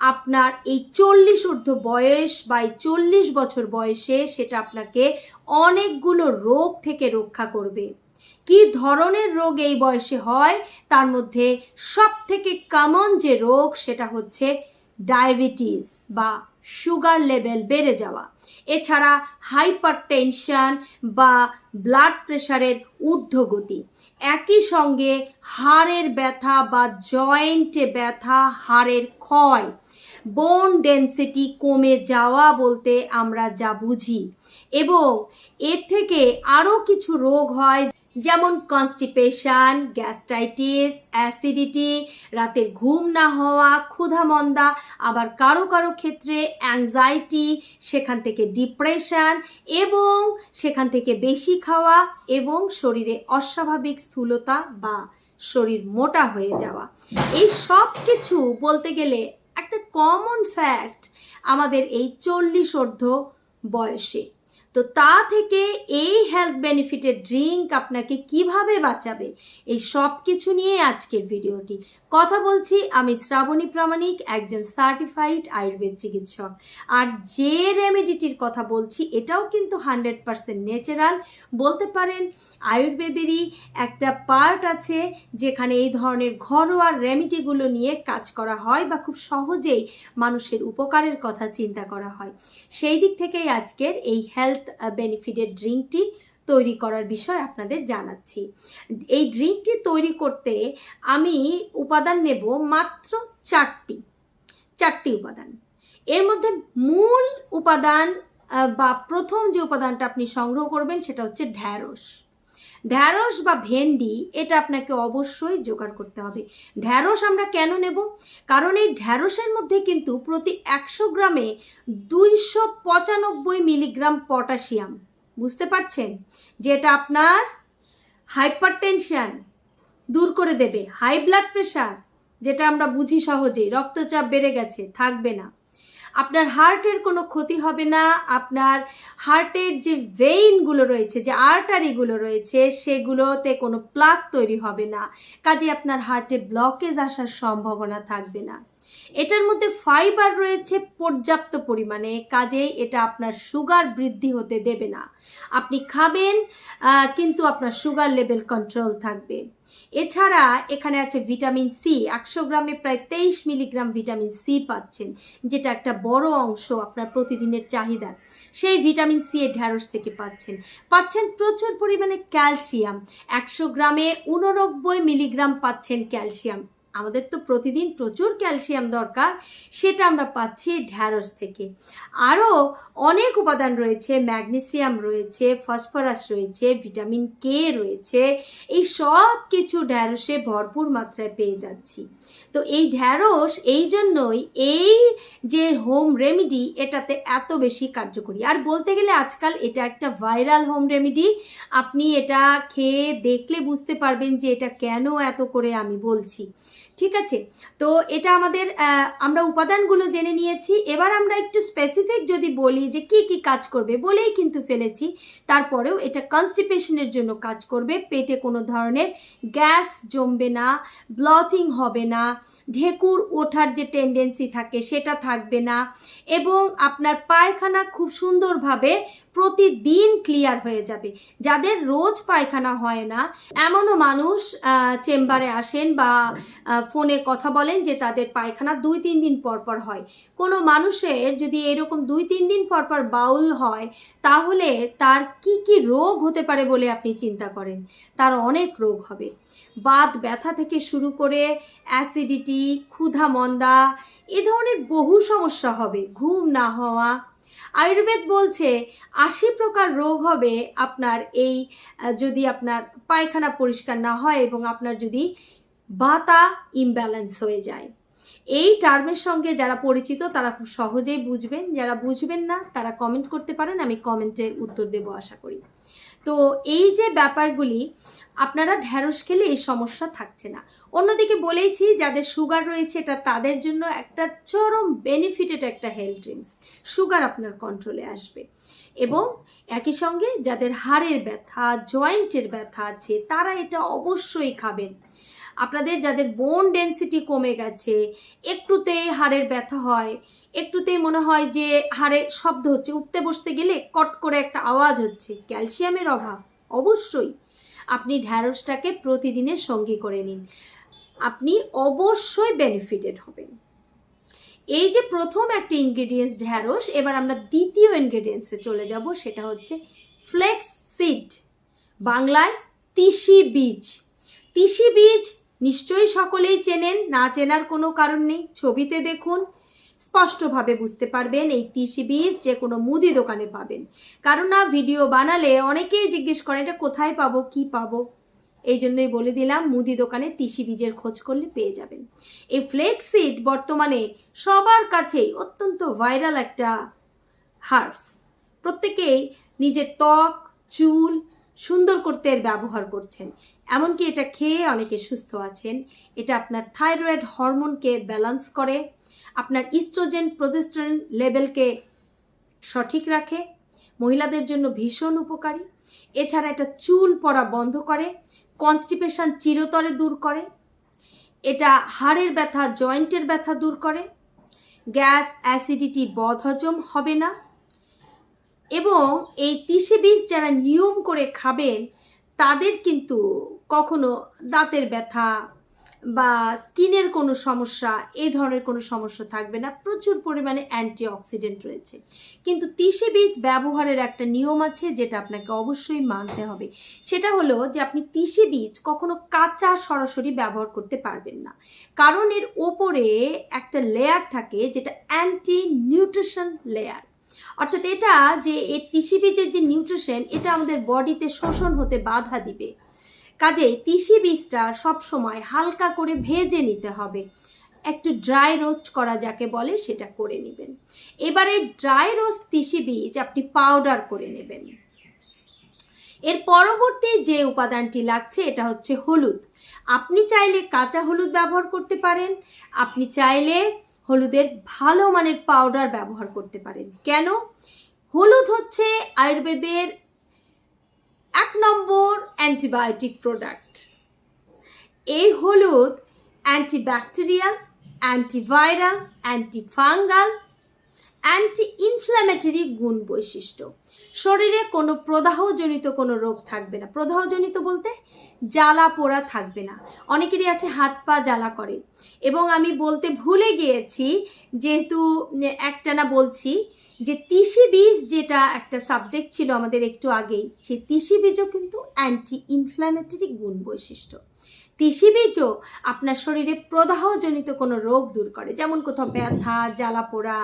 আপনার এই 40 ঊর্ধ্ব বয়স বা 40 বছর বয়সে সেটা আপনাকে অনেকগুলো রোগ থেকে রক্ষা করবে। কি ধরনের রোগ এই বয়সে হয় তার মধ্যে সব থেকে কমন যে রোগ সেটা হচ্ছে ডায়াবেটিস বা সুগার লেভেল বেড়ে যাওয়া, এছাড়া হাইপারটেনশন বা ব্লাড প্রেশারের ঊর্ধ্বগতি, একই সঙ্গে হাড়ের ব্যথা বা জয়েন্টে ব্যথা, হাড়ের ক্ষয়, বোন ডেন্সিটি কমে যাওয়া বলতে আমরা যা বুঝি। এবং এর থেকে আরও কিছু রোগ হয় যেমন কনস্টিপেশন, গ্যাস্ট্রাইটিস, অ্যাসিডিটি, রাতের ঘুম না হওয়া, ক্ষুধামন্দা, আবার কারো কারো ক্ষেত্রে অ্যাংজাইটি, সেখান থেকে ডিপ্রেশন এবং সেখান থেকে বেশি খাওয়া এবং শরীরে অস্বাভাবিক স্থূলতা বা শরীর মোটা হয়ে যাওয়া। এই সব কিছু বলতে গেলে একটা কমন ফ্যাক্ট আমাদের এই 40 ঊর্ধ্ব বয়সে। তো তা থেকে এই হেলথ বেনিফিটের ড্রিঙ্ক আপনাকে কিভাবে বাঁচাবে, এই সব কিছু নিয়ে আজকের ভিডিওটি। কথা বলছি আমি শ্রাবণী প্রামাণিক, একজন সার্টিফাইড আয়ুর্বেদ চিকিৎসক। আর যে রেমেডিটির কথা বলছি এটাও কিন্তু 100% ন্যাচারাল। বলতে পারেন আয়ুর্বেদেরই একটা পার্ট আছে যেখানে এই ধরনের ঘরোয়া রেমেডিগুলো নিয়ে কাজ করা হয় বা খুব সহজেই মানুষের উপকারের কথা চিন্তা করা হয়। সেই দিক থেকেই আজকের এই হেলথ বেনিফিটের ড্রিঙ্কটি তৈরি করার বিষয় আপনাদের জানাচ্ছি। এই ড্রিঙ্কটি তৈরি করতে আমি উপাদান নেব মাত্র চারটি উপাদান। এর মধ্যে মূল উপাদান বা প্রথম যে উপাদানটা আপনি সংগ্রহ করবেন সেটা হচ্ছে ঢ্যাঁড়স বা ভেন্ডি। এটা আপনাকে অবশ্যই জোগাড় করতে হবে। ঢ্যাঁড়স আমরা কেন নেব? কারণ এই ঢ্যাঁড়সের মধ্যে কিন্তু প্রতি 100 গ্রামে 295 মিলিগ্রাম পটাশিয়াম। বুঝতে পারছেন? যেটা আপনার হাইপারটেনশন দূর করে দেবে, হাই ব্লাড প্রেশার যেটা আমরা বুঝি সহজেই, রক্তচাপ বেড়ে গেছে, থাকবে না, আপনার হার্টের কোনো ক্ষতি হবে না, আপনার হার্টের যে ভেইনগুলো রয়েছে, যে আর্টারিগুলো রয়েছে সেগুলোতে কোনো প্লাক তৈরি হবে না, কাজে আপনার হার্টে ব্লকেজ আসার সম্ভাবনা থাকবে না। এটার মধ্যে ফাইবার রয়েছে পর্যাপ্ত পরিমাণে, কাজেই এটা আপনার সুগার বৃদ্ধি হতে দেবে না। আপনি খাবেন কিন্তু আপনার সুগার লেভেল কন্ট্রোল থাকবে। এছাড়া এখানে আছে ভিটামিন সি। 100 গ্রামে প্রায় 23 মিলিগ্রাম ভিটামিন সি পাচ্ছেন, যেটা একটা বড় অংশ আপনার প্রতিদিনের চাহিদা। সেই ভিটামিন সি এর ঢ্যাঁড়স থেকে পাচ্ছেন প্রচুর পরিমাণে ক্যালসিয়াম। 100 গ্রামে 89 মিলিগ্রাম পাচ্ছেন ক্যালসিয়াম। আমাদের তো প্রতিদিন প্রচুর ক্যালসিয়াম দরকার, সেটা আমরা পাচ্ছি ঢ্যাঁড়স থেকে। আরও অনেক উপাদান রয়েছে, ম্যাগনেসিয়াম রয়েছে, ফসফরাস রয়েছে, ভিটামিন কে রয়েছে। এই সব কিছু ঢ্যাঁড়সে ভরপুর মাত্রায় পেয়ে যাচ্ছি। তো এই ঢ্যাঁড়স এই জন্যই এই যে হোম রেমেডি এটাতে এত বেশি কার্যকরী। আর বলতে গেলে আজকাল এটা একটা ভাইরাল হোম রেমেডি। আপনি এটা খেয়ে দেখলে বুঝতে পারবেন যে এটা কেন এত করে আমি বলছি। ঠিক আছে, তো এটা আমরা উপাদানগুলো জেনে নিয়েছি। এবার আমরা একটু স্পেসিফিক যদি বলি যে কি কি কাজ করবে, বলেই কিন্তু ফেলেছি। তারপরেও এটা কনস্টিপেশনের জন্য কাজ করবে, পেটে কোনো ধরনের গ্যাস জমবে না, ব্লটিং হবে না, ঢেকুর ওঠার যে টেন্ডেন্সি থাকে সেটা থাকবে না, এবং আপনার পায়খানা খুব সুন্দরভাবে প্রতিদিন ক্লিয়ার হয়ে যাবে। যাদের রোজ পায়খানা হয় না এমনও মানুষ চেম্বারে আসেন বা ফোনে কথা বলেন যে তাদের পায়খানা 2-3 দিন পর হয়। কোনো মানুষের যদি এরকম 2-3 দিন পর বাউল হয় তাহলে তার কি কি রোগ হতে পারে বলে আপনি চিন্তা করেন? তার অনেক রোগ হবে। বাত ব্যথা থেকে শুরু করে অ্যাসিডিটি, ক্ষুধামন্দা, এ ধরনের বহু সমস্যা হবে, ঘুম না হওয়া। আয়ুর্বেদ বলছে 80 প্রকার রোগ হবে আপনার এই যদি আপনার পায়খানা পরিষ্কার না হয় এবং আপনার যদি বাতা ইমব্যালেন্স হয়ে যায়। এই টার্মের সঙ্গে যারা পরিচিত তারা খুব সহজেই বুঝবেন, যারা বুঝবেন না তারা কমেন্ট করতে পারেন, আমি কমেন্টে উত্তর দেব আশা করি। তো এই যে ব্যাপারগুলি, আপনারা ঢ্যাঁড়স খেলে এই সমস্যা থাকছে না। অন্যদিকে বলেইছি যাদের সুগার রয়েছে এটা তাদের জন্য একটা চরম বেনিফিটেড একটা হেলথ ড্রিঙ্কস। সুগার আপনার কন্ট্রোলে আসবে। এবং একই সঙ্গে যাদের হাড়ের ব্যথা, জয়েন্টের ব্যথা আছে তারা এটা অবশ্যই খাবেন। আপনাদের যাদের বোন ডেন্সিটি কমে গেছে, একটুতেই হাড়ের ব্যথা হয়, একটুতেই মনে হয় যে হাড়ে শব্দ হচ্ছে, উঠতে বসতে গেলে কট করে একটা আওয়াজ হচ্ছে, ক্যালসিয়ামের অভাব, অবশ্যই আপনি ঢ্যাঁড়সটাকে প্রতিদিনের সঙ্গী করে নিন, আপনি অবশ্যই বেনিফিটেড হবেন। এই যে প্রথম একটা ইনগ্রেডিয়েন্টস ঢ্যাঁড়স, এবার আমরা দ্বিতীয় ইনগ্রেডিয়েন্টসে চলে যাব, সেটা হচ্ছে ফ্লেক্স সিড, বাংলায় তিসি বীজ। তিসি বীজ নিশ্চয়ই সকলেই চেনেন, না চেনার কোনো কারণ নেই, ছবিতে দেখুন স্পষ্টভাবে বুঝতে পারবেন এই তিসি বীজ যে কোনো মুদি দোকানে পাবেন। কারণ না ভিডিও বানালে অনেকেই জিজ্ঞেস করেন এটা কোথায় পাবো, কি পাবো, এই জন্যই বলে দিলাম মুদি দোকানে তিসি বীজের খোঁজ করলে পেয়ে যাবেন। এই ফ্লেক্স সিড বর্তমানে সবার কাছেই অত্যন্ত ভাইরাল একটা হার্বস, প্রত্যেকেই নিজের ত্বক চুল সুন্দর করতে এর ব্যবহার করছেন, এমনকি এটা খেয়ে অনেকে সুস্থ আছেন। এটা আপনার থাইরয়েড হরমোনকে ব্যালেন্স করে, আপনার ইস্ট্রোজেন প্রজেস্টেরন লেভেলকে সঠিক রাখে, মহিলাদের জন্য ভীষণ উপকারী। এছাড়া এটা চুল পড়া বন্ধ করে, কনস্টিপেশন চিরতরে দূর করে, এটা হাড়ের ব্যথা জয়েন্টের ব্যথা দূর করে, গ্যাস অ্যাসিডিটি বদহজম হবে না, এবং এই তিসি বীজ যারা নিয়ম করে খাবেন তাদের কিন্তু কখনো দাঁতের ব্যথা বা স্কিনের কোনো সমস্যা, এই ধরনের কোনো সমস্যা থাকবে না, প্রচুর পরিমাণে অ্যান্টিঅক্সিডেন্ট রয়েছে। কিন্তু তিসি বীজ ব্যবহারের একটা নিয়ম আছে যেটা আপনাকে অবশ্যই মানতে হবে, সেটা হলো যে আপনি তিসি বীজ কখনো কাঁচা সরাসরি ব্যবহার করতে পারবেন না, কারণ এর ওপরে একটা লেয়ার থাকে যেটা অ্যান্টি নিউট্রিশন লেয়ার, অর্থাৎ এটা যে এই তিসি বীজের যে নিউট্রিশন এটা আমাদের বডিতে শোষণ হতে বাধা দিবে। কাজেই তিসি বীজটা সবসময় হালকা করে ভেজে নিতে হবে, একটু ড্রাই রোস্ট করা যাকে বলে সেটা করে নেবেন। এবারে ড্রাই রোস্ট তিসি বীজ আপনি পাউডার করে নেবেন। এর পরবর্তী যে উপাদানটি লাগছে এটা হচ্ছে হলুদ। আপনি চাইলে কাঁচা হলুদ ব্যবহার করতে পারেন, আপনি চাইলে হলুদের ভালো মানের পাউডার ব্যবহার করতে পারেন। কেন? হলুদ হচ্ছে আয়ুর্বেদের 1 নম্বর অ্যান্টিবায়োটিক প্রোডাক্ট। এই হলুদ antibacterial, antiviral, antifungal, anti inflammatory গুণ বৈশিষ্ট্য। শরীরে কোনো প্রদাহজনিত কোনো রোগ থাকবে না, প্রদাহজনিত বলতে জ্বালা পোড়া থাকবে না। অনেকেরই আছে হাত পা জ্বালা করে, এবং আমি বলতে ভুলে গিয়েছি যেহেতু একটানা বলছি যে তিসি বীজ যেটা একটা সাবজেক্ট ছিল আমাদের একটু আগেই, সেই তিসি বীজও কিন্তু অ্যান্টি ইনফ্ল্যামেটরি গুণ বৈশিষ্ট্য। তিসি বীজও আপনার শরীরে প্রদাহজনিত কোনো রোগ দূর করে, যেমন কোথাও ব্যথা জ্বালা পোড়া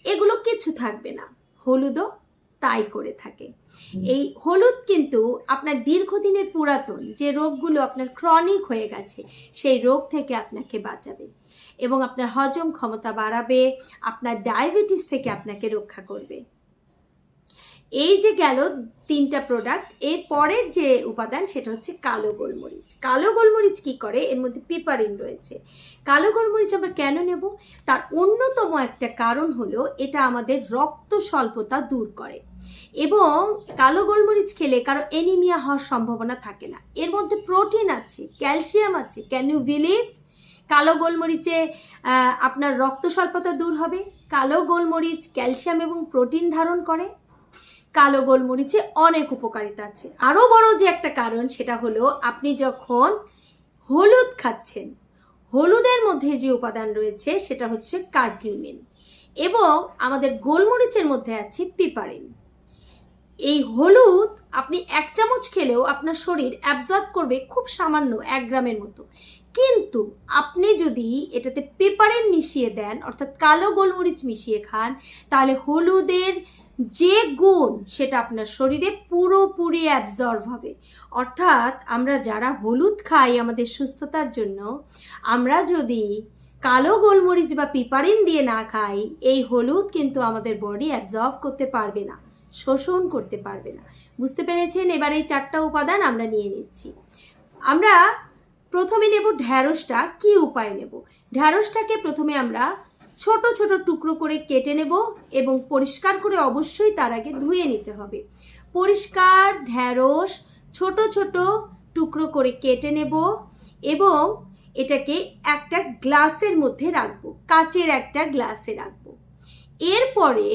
এগুলো কিছু থাকবে না, হলুদও তাই করে থাকে। এই হলুদ কিন্তু আপনার দীর্ঘদিনের পুরাতন যে রোগগুলো আপনার ক্রনিক হয়ে গেছে সেই রোগ থেকে আপনাকে বাঁচাবে এবং আপনার হজম ক্ষমতা বাড়াবে, আপনার ডায়াবেটিস থেকে আপনাকে রক্ষা করবে। এই যে গেল 3টা প্রোডাক্ট, এর পরের যে উপাদান সেটা হচ্ছে কালো গোলমরিচ। কালো গোলমরিচ কি করে? এর মধ্যে পিপারিন রয়েছে। কালো গোলমরিচ আমরা কেন নেব? তার অন্যতম একটা কারণ হলো এটা আমাদের রক্ত স্বল্পতা দূর করে, এবং কালো গোলমরিচ খেলে কারো অ্যানিমিয়া হওয়ার সম্ভাবনা থাকে না। এর মধ্যে প্রোটিন আছে, ক্যালসিয়াম আছে। Can you believe? কালো গোলমরিচে আপনার রক্ত স্বল্পতা দূর হবে। কালো গোলমরিচ ক্যালসিয়াম এবং প্রোটিন ধারণ করে। কালো গোলমরিচে অনেক উপকারিতা আছে। আরও বড় যে একটা কারণ সেটা হলো আপনি যখন হলুদ খাচ্ছেন, হলুদের মধ্যে যে উপাদান রয়েছে সেটা হচ্ছে কারকিউমিন, এবং আমাদের গোলমরিচের মধ্যে আছে পিপারিন। এই হলুদ আপনি 1 চামচ খেলেও আপনার শরীর অ্যাবজর্ব করবে খুব সামান্য 1 গ্রামের মতো, কিন্তু আপনি যদি এটাতে পিপারিন মিশিয়ে দেন অর্থাৎ কালো গোলমরিচ মিশিয়ে খান, তাহলে হলুদের যে গুণ সেটা আপনার শরীরে পুরোপুরি অ্যাবজর্ব হবে। অর্থাৎ আমরা যারা হলুদ খাই আমাদের সুস্থতার জন্য, আমরা যদি কালো গোলমরিচ বা পিপারিন দিয়ে না খাই, এই হলুদ কিন্তু আমাদের বডি অ্যাবজর্ব করতে পারবে না, শোষণ করতে পারবে না। বুঝতে পেরেছেন? এবার এই 4টা উপাদান আমরা নিয়ে নিচ্ছি। আমরা প্রথমে নেব ঢ্যাঁড়সটা। কি উপায় নেব? ঢ্যাঁড়সটাকে প্রথমে আমরা ছোট ছোট টুকরো করে কেটে নেব এবং পরিষ্কার করে অবশ্যই তার আগে ধুয়ে নিতে হবে। পরিষ্কার ঢ্যাঁড়স ছোট ছোট টুকরো করে কেটে নেব এবং এটাকে একটা গ্লাসের মধ্যে রাখবো, কাচের একটা গ্লাসে রাখবো। এরপরে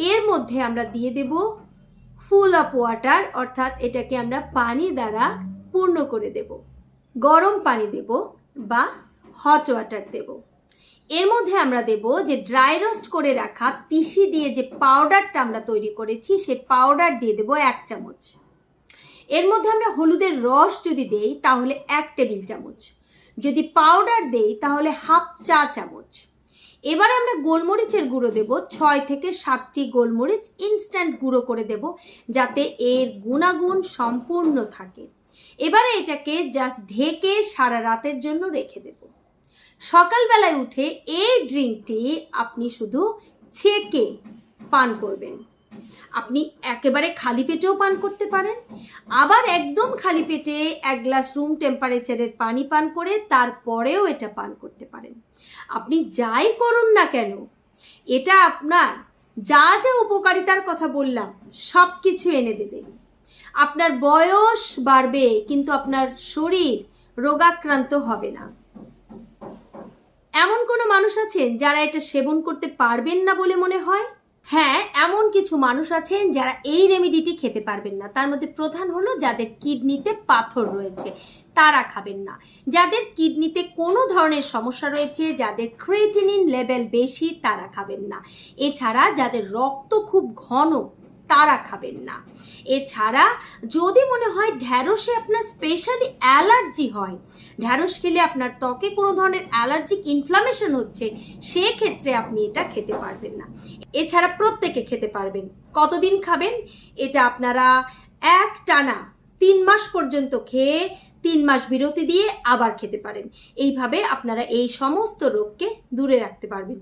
এর মধ্যে আমরা দিয়ে দেব ফুল অফ ওয়াটার, অর্থাৎ এটাকে আমরা পানি দ্বারা পূর্ণ করে দেব। গরম পানি দেব বা হট ওয়াটার দেব। এর মধ্যে আমরা দেব যে ড্রাই রোস্ট করে রাখা তিসি দিয়ে যে পাউডারটা আমরা তৈরি করেছি, সেই পাউডার দিয়ে দেব 1 চামচ। এর মধ্যে আমরা হলুদের রস যদি দেই তাহলে 1 টেবিল চামচ, যদি পাউডার দেই তাহলে হাফ চা চামচ। এবার আমরা গোলমরিচের গুঁড়ো দেব 6 থেকে 7টি গোলমরিচ ইনস্ট্যান্ট গুঁড়ো করে দেব, যাতে এর গুণাগুণ সম্পূর্ণ থাকে। এবারে এটাকে জাস্ট ঢেকে সারা রাতের জন্য রেখে দেব। সকালবেলায় উঠে এই ড্রিঙ্কটি আপনি শুধু ছেঁকে পান করবেন। আপনি একেবারে খালি পেটেও পান করতে পারেন, আবার একদম খালি পেটে 1 গ্লাস রুম টেম্পারেচারের পানি পান করে তারপরেও এটা পান করতে পারেন। আপনি যাই করুন না কেন, এটা আপনার যা যা উপকারিতার কথা বললাম সব কিছু এনে দেবে। আপনার বয়স বাড়বে কিন্তু আপনার শরীর রোগাক্রান্ত হবে না। এমন কোনো মানুষ আছেন যারা এটা সেবন করতে পারবেন না বলে মনে হয়? হ্যাঁ, এমন কিছু মানুষ আছেন যারা এই রেমেডিটি খেতে পারবেন না। তার মধ্যে প্রধান হলো যাদের কিডনিতে পাথর রয়েছে, তারা খাবেন না। যাদের কিডনিতে কোনো ধরনের সমস্যা রয়েছে, যাদের ক্রিয়েটিনিন লেভেল বেশি, তারা খাবেন না। এছাড়া যাদের রক্ত খুব ঘন, তারা খাবেন না। এছাড়া যদি মনে হয় ঢ্যাঁড়সে আপনার স্পেশালি অ্যালার্জি হয়, ঢ্যাঁড়স খেলে আপনার ত্বকে কোনো ধরনের অ্যালার্জিক ইনফ্লামেশন হচ্ছে, সেক্ষেত্রে আপনি এটা খেতে পারবেন না। এছাড়া প্রত্যেকে খেতে পারবেন। কতদিন খাবেন? এটা আপনারা একটানা 3 মাস পর্যন্ত খেয়ে 3 মাস বিরতি দিয়ে আবার খেতে পারেন। এইভাবে আপনারা এই সমস্ত রোগকে দূরে রাখতে পারবেন।